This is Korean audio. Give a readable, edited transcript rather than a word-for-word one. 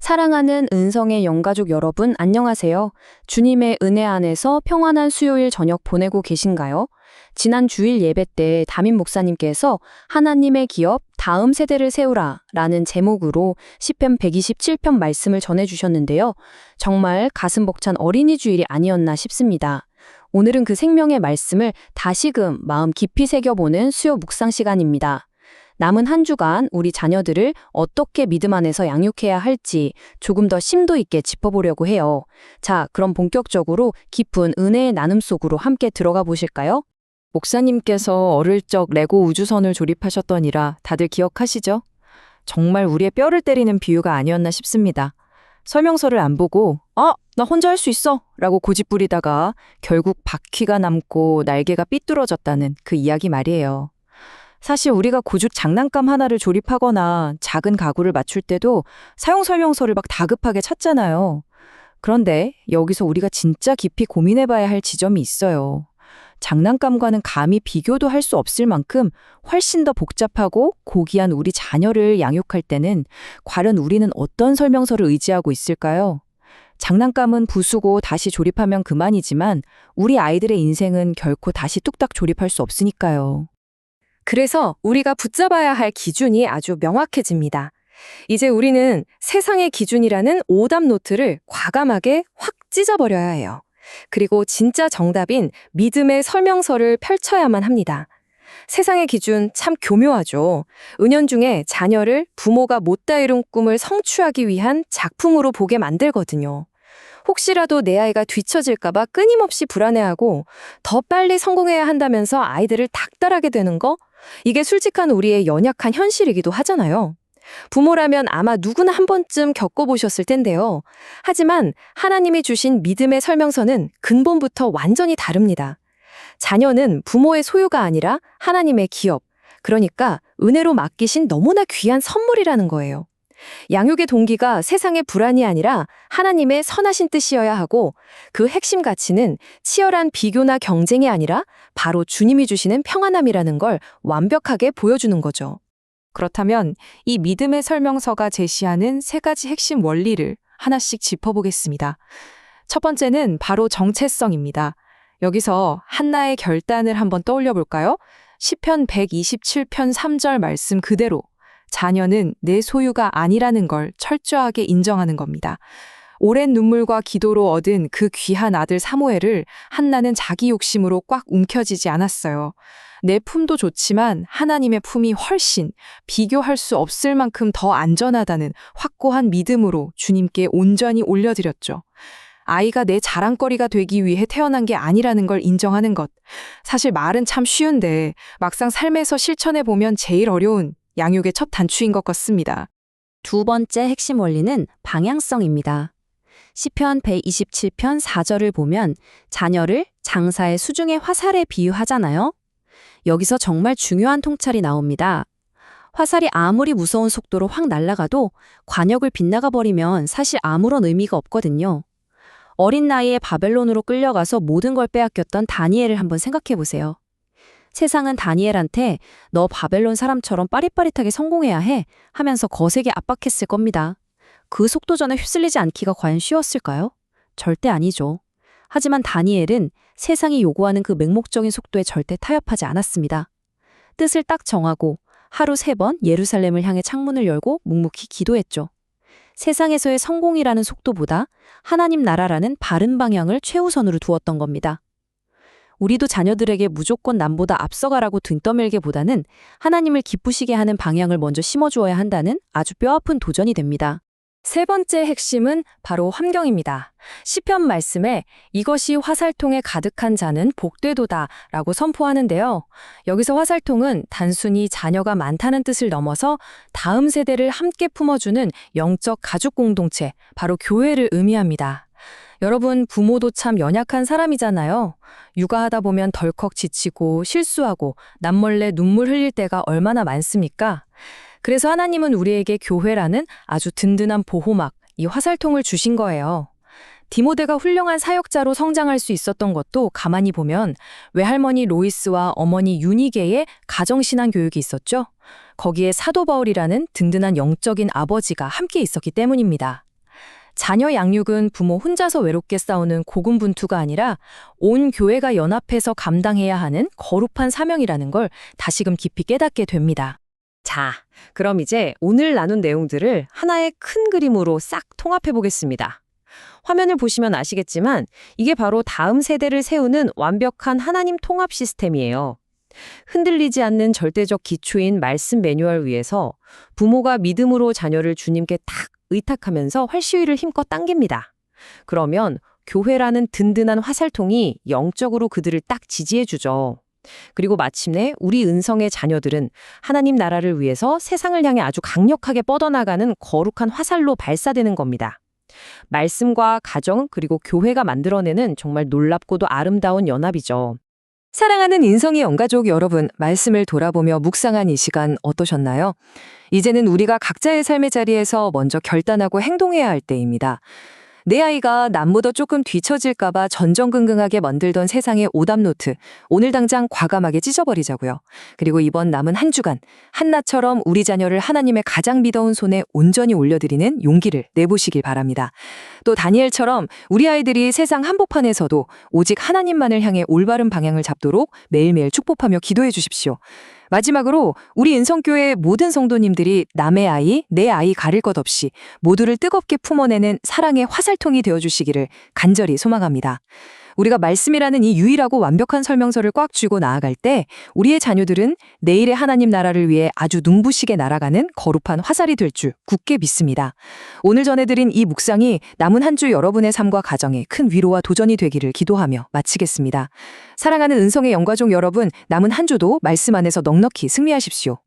사랑하는 은성의 영가족 여러분, 안녕하세요. 주님의 은혜 안에서 평안한 수요일 저녁 보내고 계신가요? 지난 주일 예배 때 담임 목사님께서 하나님의 기업, 다음 세대를 세우라 라는 제목으로 시편 127편 말씀을 전해주셨는데요. 정말 가슴 벅찬 어린이 주일이 아니었나 싶습니다. 오늘은 그 생명의 말씀을 다시금 마음 깊이 새겨보는 수요 묵상 시간입니다. 남은 한 주간 우리 자녀들을 어떻게 믿음 안에서 양육해야 할지 조금 더 심도 있게 짚어보려고 해요. 자, 그럼 본격적으로 깊은 은혜의 나눔 속으로 함께 들어가 보실까요? 목사님께서 어릴 적 레고 우주선을 조립하셨더니라 다들 기억하시죠? 정말 우리의 뼈를 때리는 비유가 아니었나 싶습니다. 설명서를 안 보고 나 혼자 할 수 있어! 라고 고집부리다가 결국 바퀴가 남고 날개가 삐뚤어졌다는 그 이야기 말이에요. 사실 우리가 고죽 장난감 하나를 조립하거나 작은 가구를 맞출 때도 사용 설명서를 막 다급하게 찾잖아요. 그런데 여기서 우리가 진짜 깊이 고민해봐야 할 지점이 있어요. 장난감과는 감히 비교도 할 수 없을 만큼 훨씬 더 복잡하고 고귀한 우리 자녀를 양육할 때는 과연 우리는 어떤 설명서를 의지하고 있을까요? 장난감은 부수고 다시 조립하면 그만이지만 우리 아이들의 인생은 결코 다시 뚝딱 조립할 수 없으니까요. 그래서 우리가 붙잡아야 할 기준이 아주 명확해집니다. 이제 우리는 세상의 기준이라는 오답 노트를 과감하게 확 찢어버려야 해요. 그리고 진짜 정답인 믿음의 설명서를 펼쳐야만 합니다. 세상의 기준 참 교묘하죠. 은연중에 자녀를 부모가 못다 이룬 꿈을 성취하기 위한 작품으로 보게 만들거든요. 혹시라도 내 아이가 뒤처질까 봐 끊임없이 불안해하고 더 빨리 성공해야 한다면서 아이들을 닥달하게 되는 거? 이게 솔직한 우리의 연약한 현실이기도 하잖아요. 부모라면 아마 누구나 한 번쯤 겪어보셨을 텐데요. 하지만 하나님이 주신 믿음의 설명서는 근본부터 완전히 다릅니다. 자녀는 부모의 소유가 아니라 하나님의 기업, 그러니까 은혜로 맡기신 너무나 귀한 선물이라는 거예요. 양육의 동기가 세상의 불안이 아니라 하나님의 선하신 뜻이어야 하고 그 핵심 가치는 치열한 비교나 경쟁이 아니라 바로 주님이 주시는 평안함이라는 걸 완벽하게 보여주는 거죠. 그렇다면 이 믿음의 설명서가 제시하는 세 가지 핵심 원리를 하나씩 짚어보겠습니다. 첫 번째는 바로 정체성입니다. 여기서 한나의 결단을 한번 떠올려 볼까요? 시편 127편 3절 말씀 그대로 자녀는 내 소유가 아니라는 걸 철저하게 인정하는 겁니다. 오랜 눈물과 기도로 얻은 그 귀한 아들 사무엘을 한나는 자기 욕심으로 꽉 움켜쥐지 않았어요. 내 품도 좋지만 하나님의 품이 훨씬 비교할 수 없을 만큼 더 안전하다는 확고한 믿음으로 주님께 온전히 올려드렸죠. 아이가 내 자랑거리가 되기 위해 태어난 게 아니라는 걸 인정하는 것. 사실 말은 참 쉬운데 막상 삶에서 실천해보면 제일 어려운 양육의 첫 단추인 것 같습니다. 두 번째 핵심 원리는 방향성입니다. 시편 127편 4절을 보면 자녀를 장사의 수중의 화살에 비유하잖아요. 여기서 정말 중요한 통찰이 나옵니다. 화살이 아무리 무서운 속도로 확 날아가도 관역을 빗나가 버리면 사실 아무런 의미가 없거든요. 어린 나이에 바벨론으로 끌려가서 모든 걸 빼앗겼던 다니엘을 한번 생각해 보세요. 세상은 다니엘한테 너 바벨론 사람처럼 빠릿빠릿하게 성공해야 해 하면서 거세게 압박했을 겁니다. 그 속도전에 휩쓸리지 않기가 과연 쉬웠을까요? 절대 아니죠. 하지만 다니엘은 세상이 요구하는 그 맹목적인 속도에 절대 타협하지 않았습니다. 뜻을 딱 정하고 하루 3번 예루살렘을 향해 창문을 열고 묵묵히 기도했죠. 세상에서의 성공이라는 속도보다 하나님 나라라는 바른 방향을 최우선으로 두었던 겁니다. 우리도 자녀들에게 무조건 남보다 앞서가라고 등 떠밀기보다는 하나님을 기쁘시게 하는 방향을 먼저 심어주어야 한다는 아주 뼈아픈 도전이 됩니다. 세 번째 핵심은 바로 환경입니다. 시편 말씀에 이것이 화살통에 가득한 자는 복되도다 라고 선포하는데요. 여기서 화살통은 단순히 자녀가 많다는 뜻을 넘어서 다음 세대를 함께 품어주는 영적 가족 공동체, 바로 교회를 의미합니다. 여러분, 부모도 참 연약한 사람이잖아요. 육아하다 보면 덜컥 지치고 실수하고 남몰래 눈물 흘릴 때가 얼마나 많습니까? 그래서 하나님은 우리에게 교회라는 아주 든든한 보호막, 이 화살통을 주신 거예요. 디모데가 훌륭한 사역자로 성장할 수 있었던 것도 가만히 보면 외할머니 로이스와 어머니 유니게의 가정신앙 교육이 있었죠. 거기에 사도 바울이라는 든든한 영적인 아버지가 함께 있었기 때문입니다. 자녀 양육은 부모 혼자서 외롭게 싸우는 고군분투가 아니라 온 교회가 연합해서 감당해야 하는 거룩한 사명이라는 걸 다시금 깊이 깨닫게 됩니다. 자, 그럼 이제 오늘 나눈 내용들을 하나의 큰 그림으로 싹 통합해 보겠습니다. 화면을 보시면 아시겠지만 이게 바로 다음 세대를 세우는 완벽한 하나님 통합 시스템이에요. 흔들리지 않는 절대적 기초인 말씀 매뉴얼 위에서 부모가 믿음으로 자녀를 주님께 탁 의탁하면서 활시위를 힘껏 당깁니다. 그러면 교회라는 든든한 화살통이 영적으로 그들을 딱 지지해주죠. 그리고 마침내 우리 은성의 자녀들은 하나님 나라를 위해서 세상을 향해 아주 강력하게 뻗어나가는 거룩한 화살로 발사되는 겁니다. 말씀과 가정 그리고 교회가 만들어내는 정말 놀랍고도 아름다운 연합이죠. 사랑하는 인성의 영가족 여러분, 말씀을 돌아보며 묵상한 이 시간 어떠셨나요? 이제는 우리가 각자의 삶의 자리에서 먼저 결단하고 행동해야 할 때입니다. 내 아이가 남보다 조금 뒤처질까봐 전전긍긍하게 만들던 세상의 오답노트, 오늘 당장 과감하게 찢어버리자고요. 그리고 이번 남은 한 주간, 한나처럼 우리 자녀를 하나님의 가장 믿어온 손에 온전히 올려드리는 용기를 내보시길 바랍니다. 또 다니엘처럼 우리 아이들이 세상 한복판에서도 오직 하나님만을 향해 올바른 방향을 잡도록 매일매일 축복하며 기도해 주십시오. 마지막으로 우리 인성교회의 모든 성도님들이 남의 아이, 내 아이 가릴 것 없이 모두를 뜨겁게 품어내는 사랑의 화살통이 되어주시기를 간절히 소망합니다. 우리가 말씀이라는 이 유일하고 완벽한 설명서를 꽉 쥐고 나아갈 때 우리의 자녀들은 내일의 하나님 나라를 위해 아주 눈부시게 날아가는 거룩한 화살이 될 줄 굳게 믿습니다. 오늘 전해드린 이 묵상이 남은 한 주 여러분의 삶과 가정에 큰 위로와 도전이 되기를 기도하며 마치겠습니다. 사랑하는 은성의 영가족 여러분, 남은 한 주도 말씀 안에서 넉넉히 승리하십시오.